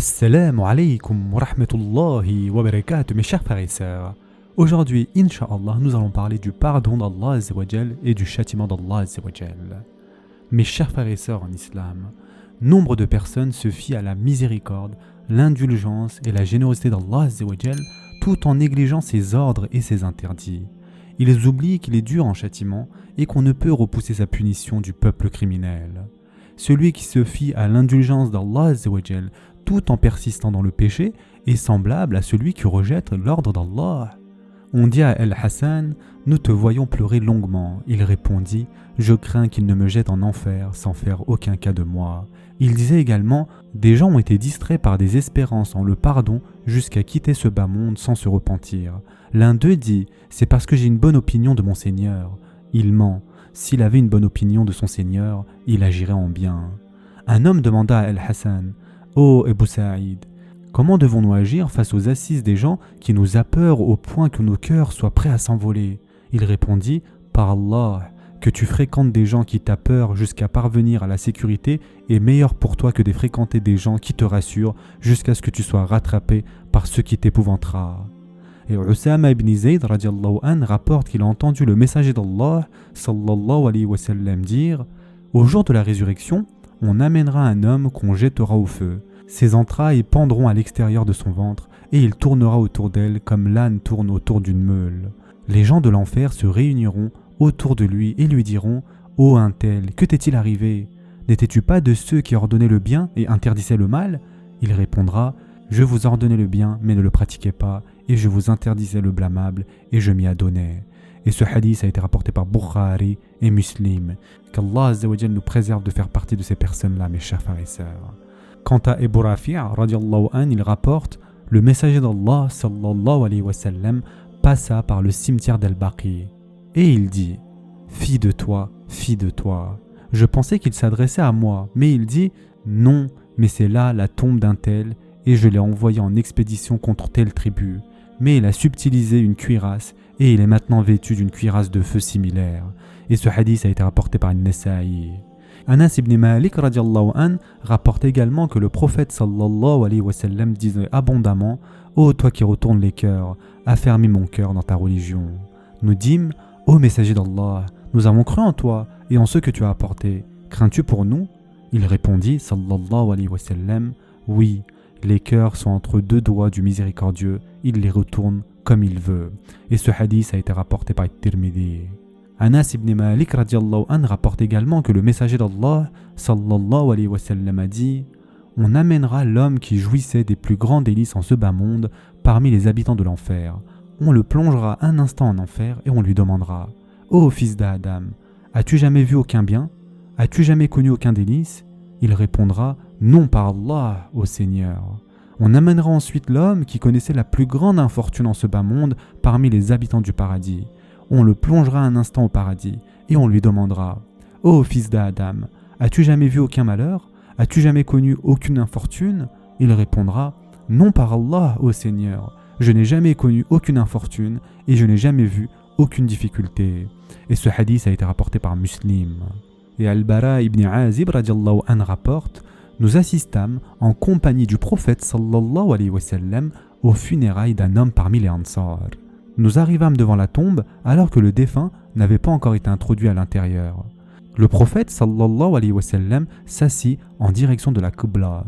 Assalamu alaikum wa rahmatullahi wa barakatuh, mes chers frères et sœurs. Aujourd'hui, Inch'Allah, nous allons parler du pardon d'Allah Azza wa Jal et du châtiment d'Allah Azza wa Jal. Mes chers frères et sœurs en islam, nombre de personnes se fient à la miséricorde, l'indulgence et la générosité d'Allah Azza wa Jal tout en négligeant ses ordres et ses interdits. Ils oublient qu'il est dur en châtiment et qu'on ne peut repousser sa punition du peuple criminel. Celui qui se fie à l'indulgence d'Allah Azza wa Jal tout en persistant dans le péché est semblable à celui qui rejette l'ordre d'Allah. On dit à Al-Hassan, « Nous te voyons pleurer longuement. » Il répondit, « Je crains qu'il ne me jette en enfer sans faire aucun cas de moi. » Il disait également, « Des gens ont été distraits par des espérances en le pardon jusqu'à quitter ce bas monde sans se repentir. » L'un d'eux dit, « C'est parce que j'ai une bonne opinion de mon Seigneur. » Il ment. S'il avait une bonne opinion de son Seigneur, il agirait en bien. Un homme demanda à Al-Hassan, « Ô Abu Saïd, comment devons-nous agir face aux assises des gens qui nous apeurent au point que nos cœurs soient prêts à s'envoler ?» Il répondit, « Par Allah, que tu fréquentes des gens qui t'apeurent jusqu'à parvenir à la sécurité est meilleur pour toi que de fréquenter des gens qui te rassurent jusqu'à ce que tu sois rattrapé par ce qui t'épouvantera. » Et Usama ibn Zayd radiallahu an rapporte qu'il a entendu le messager d'Allah sallallahu alayhi wa sallam dire « Au jour de la résurrection, on amènera un homme qu'on jettera au feu. Ses entrailles pendront à l'extérieur de son ventre et il tournera autour d'elle comme l'âne tourne autour d'une meule. Les gens de l'enfer se réuniront autour de lui et lui diront « Ô un tel, que t'est-il arrivé? N'étais-tu pas de ceux qui ordonnaient le bien et interdisaient le mal ?» Il répondra « Je vous ordonnais le bien mais ne le pratiquais pas et je vous interdisais le blâmable et je m'y adonnais. » Et ce hadith a été rapporté par Bukhari et Muslim. Qu'Allah Azza wa Jal nous préserve de faire partie de ces personnes-là, mes chers frères et sœurs. Quant à Abu Rafi' radiallahu an, il rapporte « Le messager d'Allah sallallahu alayhi wa sallam passa par le cimetière d'Al-Baqi. Et il dit « Fille de toi, fille de toi. » Je pensais qu'il s'adressait à moi, mais il dit « Non, mais c'est là la tombe d'un tel, et je l'ai envoyé en expédition contre telle tribu. Mais il a subtilisé une cuirasse, et il est maintenant vêtu d'une cuirasse de feu similaire. » Et ce hadith a été rapporté par An-Nasa'i. Anas ibn Malik radiallahu an rapporte également que le prophète sallallahu alayhi wa sallam disait abondamment « Ô toi qui retournes les cœurs, affermis mon cœur dans ta religion. » Nous dîmes « Ô messager d'Allah, nous avons cru en toi et en ce que tu as apporté. Crains-tu pour nous ?» Il répondit sallallahu alayhi wa sallam « Oui, les cœurs sont entre deux doigts du miséricordieux, il les retourne comme il veut. » Et ce hadith a été rapporté par Tirmidhi. Anas ibn Malik radiallahu an rapporte également que le messager d'Allah sallallahu alayhi wa sallam a dit « On amènera l'homme qui jouissait des plus grands délices en ce bas monde parmi les habitants de l'enfer. On le plongera un instant en enfer et on lui demandera « Ô fils d'Adam, as-tu jamais vu aucun bien? As-tu jamais connu aucun délice ?» Il répondra « Non par Allah, ô Seigneur. » On amènera ensuite l'homme qui connaissait la plus grande infortune en ce bas monde parmi les habitants du paradis. On le plongera un instant au paradis et on lui demandera « Ô fils d'Adam, as-tu jamais vu aucun malheur? As-tu jamais connu aucune infortune ?» Il répondra « Non par Allah, ô Seigneur, je n'ai jamais connu aucune infortune et je n'ai jamais vu aucune difficulté. » Et ce hadith a été rapporté par Muslim. Et Al-Bara ibn Azib radiallahu an rapporte « Nous assistâmes en compagnie du prophète sallallahu alayhi wa sallam aux funérailles d'un homme parmi les Ansar. Nous arrivâmes devant la tombe alors que le défunt n'avait pas encore été introduit à l'intérieur. Le prophète sallallahu alayhi wa sallam s'assit en direction de la Qibla.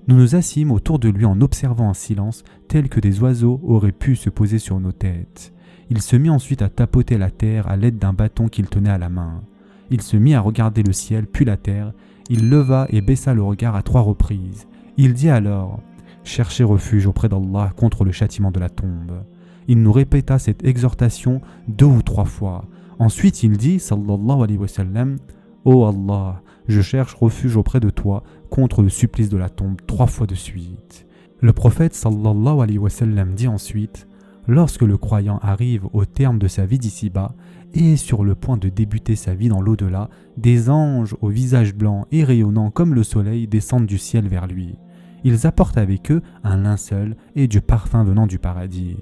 Nous nous assîmes autour de lui en observant en silence tel que des oiseaux auraient pu se poser sur nos têtes. Il se mit ensuite à tapoter la terre à l'aide d'un bâton qu'il tenait à la main. Il se mit à regarder le ciel puis la terre. Il leva et baissa le regard à 3 reprises. Il dit alors « Cherchez refuge auprès d'Allah contre le châtiment de la tombe. » Il nous répéta cette exhortation 2 ou 3 fois. Ensuite il dit sallallahu alayhi wa sallam « Ô Allah, je cherche refuge auprès de toi contre le supplice de la tombe 3 fois de suite. » Le prophète sallallahu alayhi wa sallam dit ensuite « Lorsque le croyant arrive au terme de sa vie d'ici-bas et est sur le point de débuter sa vie dans l'au-delà, des anges au visage blanc et rayonnant comme le soleil descendent du ciel vers lui. Ils apportent avec eux un linceul et du parfum venant du paradis.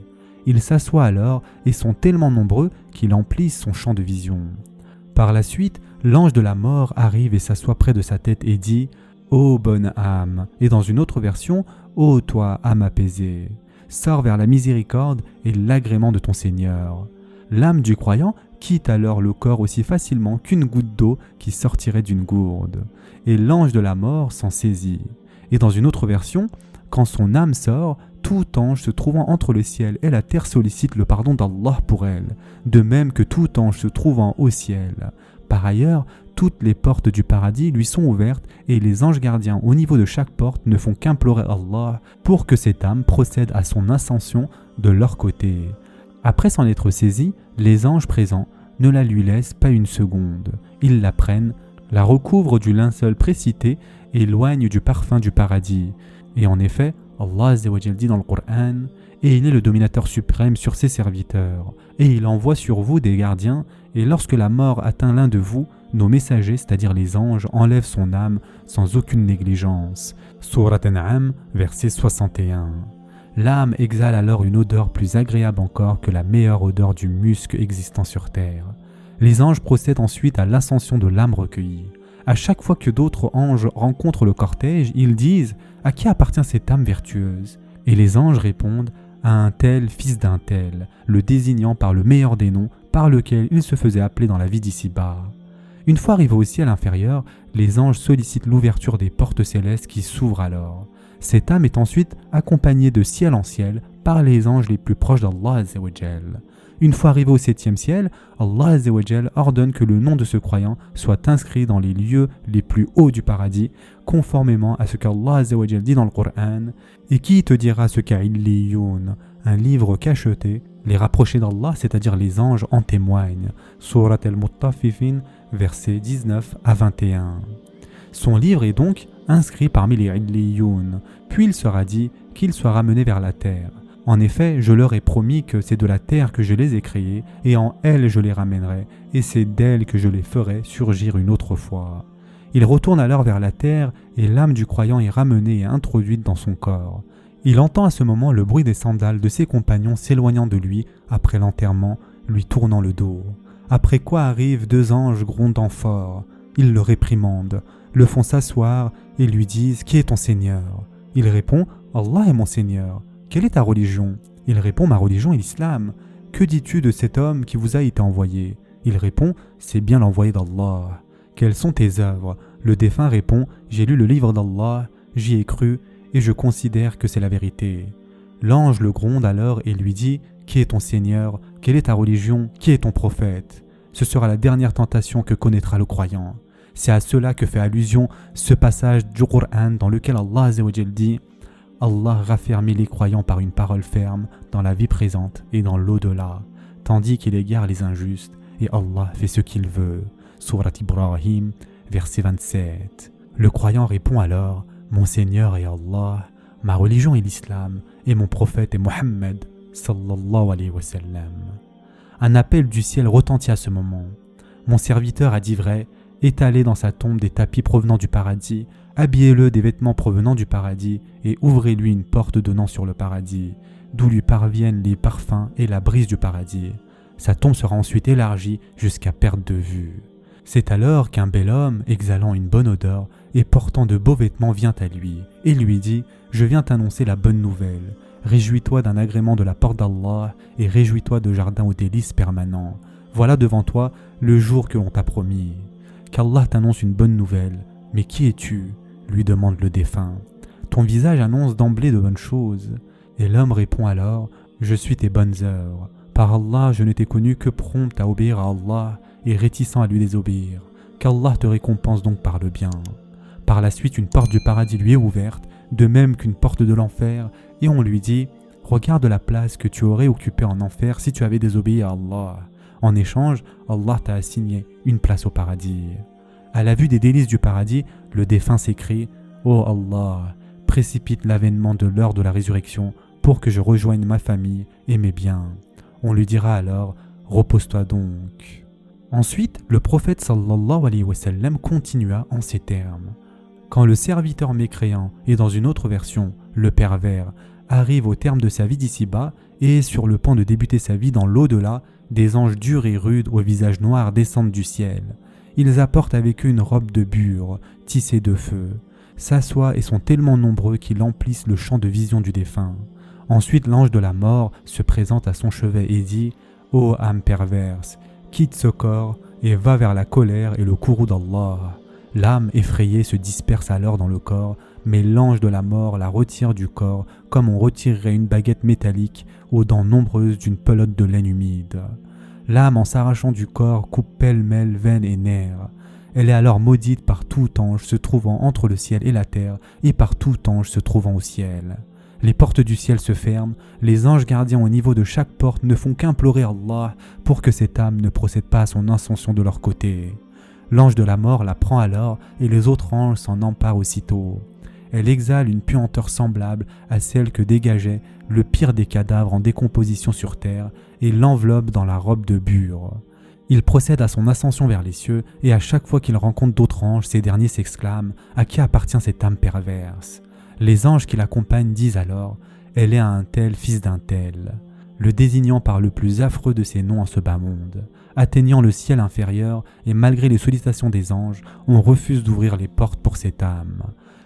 Il s'assoit alors et sont tellement nombreux qu'ils emplissent son champ de vision. Par la suite, l'ange de la mort arrive et s'assoit près de sa tête et dit « ô bonne âme, et dans une autre version, ô toi, âme apaisée, sors vers la miséricorde et l'agrément de ton Seigneur. L'âme du croyant quitte alors le corps aussi facilement qu'une goutte d'eau qui sortirait d'une gourde, et l'ange de la mort s'en saisit. Et dans une autre version, quand son âme sort, tout ange se trouvant entre le ciel et la terre sollicite le pardon d'Allah pour elle, de même que tout ange se trouvant au ciel. Par ailleurs, toutes les portes du paradis lui sont ouvertes et les anges gardiens au niveau de chaque porte ne font qu'implorer Allah pour que cette âme procède à son ascension de leur côté. Après s'en être saisis, les anges présents ne la lui laissent pas une seconde. Ils la prennent, la recouvrent du linceul précité et éloignent du parfum du paradis. Et en effet, Allah Azza wa Jal dit dans le Coran, et il est le dominateur suprême sur ses serviteurs, et il envoie sur vous des gardiens, et lorsque la mort atteint l'un de vous, nos messagers, c'est-à-dire les anges, enlèvent son âme sans aucune négligence. Surat An'am, verset 61. L'âme exhale alors une odeur plus agréable encore que la meilleure odeur du musc existant sur terre. Les anges procèdent ensuite à l'ascension de l'âme recueillie. À chaque fois que d'autres anges rencontrent le cortège, ils disent « À qui appartient cette âme vertueuse ?» Et les anges répondent « À un tel fils d'un tel », le désignant par le meilleur des noms par lequel il se faisait appeler dans la vie d'ici-bas. Une fois arrivés au ciel inférieur, les anges sollicitent l'ouverture des portes célestes qui s'ouvrent alors. Cette âme est ensuite accompagnée de ciel en ciel par les anges les plus proches d'Allah Azza wa Jal. Une fois arrivé au 7e ciel, Allah Azza wa Jal ordonne que le nom de ce croyant soit inscrit dans les lieux les plus hauts du paradis, conformément à ce qu'Allah Azza wa Jal dit dans le Coran. Et qui te dira ce qu'a Illiyoun, un livre cacheté, les rapprochés d'Allah, c'est-à-dire les anges, en témoignent. Surat al-Muttafifin, versets 19 à 21. Son livre est donc inscrit parmi les Illiyoun, puis il sera dit qu'il soit ramené vers la terre. En effet, je leur ai promis que c'est de la terre que je les ai créés, et en elle je les ramènerai, et c'est d'elle que je les ferai surgir une autre fois. Il retourne alors vers la terre, et l'âme du croyant est ramenée et introduite dans son corps. Il entend à ce moment le bruit des sandales de ses compagnons s'éloignant de lui après l'enterrement, lui tournant le dos. Après quoi arrivent deux anges grondant fort. Ils le réprimandent, le font s'asseoir et lui disent « Qui est ton Seigneur ?» Il répond « Allah est mon Seigneur. » « Quelle est ta religion ?» Il répond « Ma religion est l'islam. » « Que dis-tu de cet homme qui vous a été envoyé ?» Il répond « C'est bien l'envoyé d'Allah. » « Quelles sont tes œuvres ?» Le défunt répond « J'ai lu le livre d'Allah, j'y ai cru et je considère que c'est la vérité. » L'ange le gronde alors et lui dit « Qui est ton Seigneur ? Quelle est ta religion ? Qui est ton prophète ?» Ce sera la dernière tentation que connaîtra le croyant. C'est à cela que fait allusion ce passage du Coran dans lequel Allah Azza wa Jal dit « Allah raffermit les croyants par une parole ferme dans la vie présente et dans l'au-delà, tandis qu'il égare les injustes et Allah fait ce qu'il veut. » Surat Ibrahim, verset 27. Le croyant répond alors « Mon Seigneur est Allah, ma religion est l'islam et mon prophète est Muhammad sallallahu alayhi wa sallam. » Un appel du ciel retentit à ce moment. Mon serviteur a dit vrai, étalez dans sa tombe des tapis provenant du paradis, habillez-le des vêtements provenant du paradis et ouvrez-lui une porte donnant sur le paradis, d'où lui parviennent les parfums et la brise du paradis. Sa tombe sera ensuite élargie jusqu'à perte de vue. C'est alors qu'un bel homme, exhalant une bonne odeur et portant de beaux vêtements, vient à lui et lui dit « Je viens t'annoncer la bonne nouvelle. Réjouis-toi d'un agrément de la porte d'Allah et réjouis-toi de jardins aux délices permanents. Voilà devant toi le jour que l'on t'a promis. Qu'Allah t'annonce une bonne nouvelle. Mais qui es-tu » lui demande le défunt. « Ton visage annonce d'emblée de bonnes choses. » Et l'homme répond alors « Je suis tes bonnes œuvres. Par Allah, je ne t'ai connu que prompt à obéir à Allah et réticent à lui désobéir. Qu'Allah te récompense donc par le bien. » Par la suite, une porte du paradis lui est ouverte, de même qu'une porte de l'enfer, et on lui dit « Regarde la place que tu aurais occupée en enfer si tu avais désobéi à Allah. En échange, Allah t'a assigné une place au paradis. » À la vue des délices du paradis, le défunt s'écrie « Ô Allah, précipite l'avènement de l'heure de la résurrection pour que je rejoigne ma famille et mes biens. » On lui dira alors « Repose-toi donc. » Ensuite, le prophète sallallahu alayhi wa sallam continua en ces termes. Quand le serviteur mécréant, et dans une autre version, le pervers, arrive au terme de sa vie d'ici-bas et est sur le point de débuter sa vie dans l'au-delà, des anges durs et rudes au visage noir descendent du ciel. Ils apportent avec eux une robe de bure, tissée de feu. s'assoient et sont tellement nombreux qu'ils emplissent le champ de vision du défunt. Ensuite, l'ange de la mort se présente à son chevet et dit « Ô âme perverse, quitte ce corps et va vers la colère et le courroux d'Allah. » L'âme effrayée se disperse alors dans le corps, mais l'ange de la mort la retire du corps comme on retirerait une baguette métallique aux dents nombreuses d'une pelote de laine humide. L'âme, en s'arrachant du corps, coupe pêle-mêle veines et nerfs. Elle est alors maudite par tout ange se trouvant entre le ciel et la terre et par tout ange se trouvant au ciel. Les portes du ciel se ferment, les anges gardiens au niveau de chaque porte ne font qu'implorer Allah pour que cette âme ne procède pas à son ascension de leur côté. L'ange de la mort la prend alors et les autres anges s'en emparent aussitôt. Elle exhale une puanteur semblable à celle que dégageait le pire des cadavres en décomposition sur terre et l'enveloppe dans la robe de bure. Il procède à son ascension vers les cieux et à chaque fois qu'il rencontre d'autres anges, ces derniers s'exclament « À qui appartient cette âme perverse ?» Les anges qui l'accompagnent disent alors « Elle est à un tel fils d'un tel », le désignant par le plus affreux de ses noms en ce bas monde. Atteignant le ciel inférieur et malgré les sollicitations des anges, on refuse d'ouvrir les portes pour cette âme.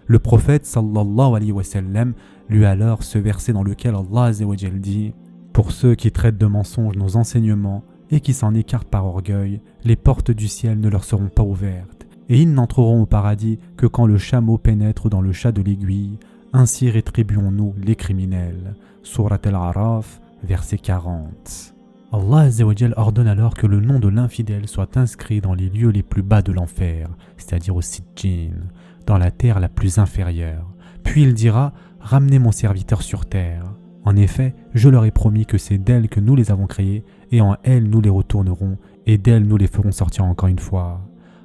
Le prophète sallallahu alayhi wa sallam lut alors ce verset dans lequel Allah azza wa jal dit « Pour ceux qui traitent de mensonges nos enseignements et qui s'en écartent par orgueil, les portes du ciel ne leur seront pas ouvertes, et ils n'entreront au paradis que quand le chameau pénètre dans le chat de l'aiguille. Ainsi rétribuons-nous les criminels. » Surat Al-Araf, verset 40. Allah azza wa jal ordonne alors que le nom de l'infidèle soit inscrit dans les lieux les plus bas de l'enfer, c'est-à-dire au Sijjin, dans la terre la plus inférieure. Puis il dira « Ramenez mon serviteur sur terre. En effet, je leur ai promis que c'est d'elle que nous les avons créés, et en elle nous les retournerons, et d'elle nous les ferons sortir encore une fois. »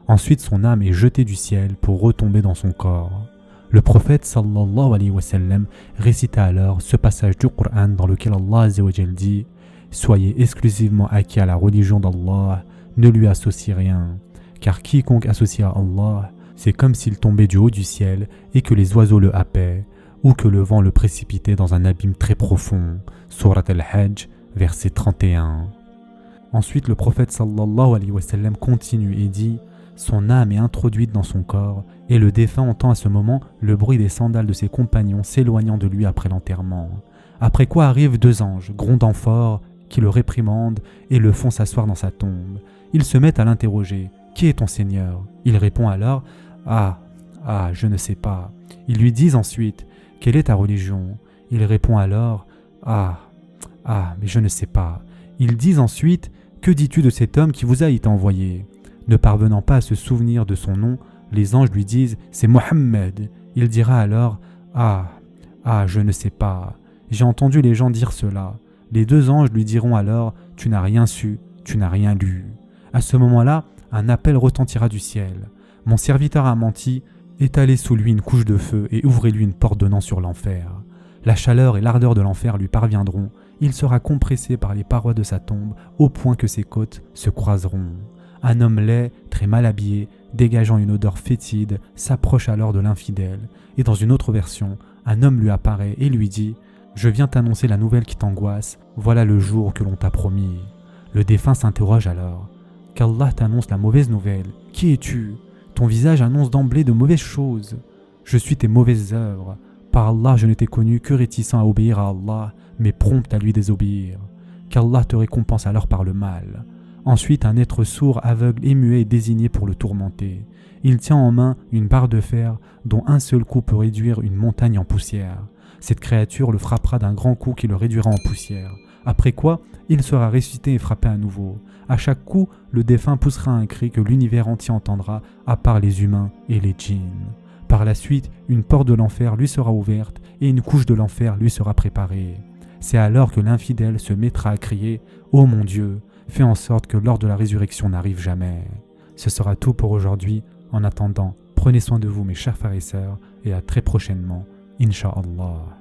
Ensuite son âme est jetée du ciel pour retomber dans son corps. Le prophète sallallahu alayhi wa sallam récita alors ce passage du Coran dans lequel Allah azza wa jal dit « Soyez exclusivement acquis à la religion d'Allah, ne lui associez rien, car quiconque associe à Allah, c'est comme s'il tombait du haut du ciel et que les oiseaux le happaient, ou que le vent le précipitait dans un abîme très profond. » Surat Al-Hajj, verset 31. Ensuite le prophète sallallahu alayhi wa sallam continue et dit « Son âme est introduite dans son corps, et le défunt entend à ce moment le bruit des sandales de ses compagnons s'éloignant de lui après l'enterrement. Après quoi arrivent deux anges, grondant fort, qui le réprimandent et le font s'asseoir dans sa tombe. Ils se mettent à l'interroger. « Qui est ton Seigneur ?» Il répond alors « Ah, je ne sais pas. » Ils lui disent ensuite « Quelle est ta religion ?» Il répond alors « Ah, mais je ne sais pas. » Ils disent ensuite « Que dis-tu de cet homme qui vous a été envoyé ?» Ne parvenant pas à se souvenir de son nom, les anges lui disent « C'est Mohammed. » Il dira alors « Ah, je ne sais pas. J'ai entendu les gens dire cela. » Les deux anges lui diront alors « Tu n'as rien su, tu n'as rien lu. » À ce moment-là, un appel retentira du ciel. « Mon serviteur a menti, étalez sous lui une couche de feu et ouvrez-lui une porte donnant sur l'enfer. » La chaleur et l'ardeur de l'enfer lui parviendront. Il sera compressé par les parois de sa tombe au point que ses côtes se croiseront. Un homme laid, très mal habillé, dégageant une odeur fétide, s'approche alors de l'infidèle. Et dans une autre version, un homme lui apparaît et lui dit « Je viens t'annoncer la nouvelle qui t'angoisse, voilà le jour que l'on t'a promis. » Le défunt s'interroge alors « Qu'Allah t'annonce la mauvaise nouvelle. Qui es-tu ? Ton visage annonce d'emblée de mauvaises choses. Je suis tes mauvaises œuvres. Par Allah, je ne t'ai connu que réticent à obéir à Allah, mais prompt à lui désobéir. Qu'Allah te récompense alors par le mal. » Ensuite, un être sourd, aveugle et muet est désigné pour le tourmenter. Il tient en main une barre de fer dont un seul coup peut réduire une montagne en poussière. Cette créature le frappera d'un grand coup qui le réduira en poussière. Après quoi, il sera ressuscité et frappé à nouveau. À chaque coup, le défunt poussera un cri que l'univers entier entendra, à part les humains et les djinns. Par la suite, une porte de l'enfer lui sera ouverte et une couche de l'enfer lui sera préparée. C'est alors que l'infidèle se mettra à crier « Ô mon Dieu, fais en sorte que l'heure de la résurrection n'arrive jamais. » Ce sera tout pour aujourd'hui. En attendant, prenez soin de vous mes chers frères et sœurs et à très prochainement, Inch'Allah.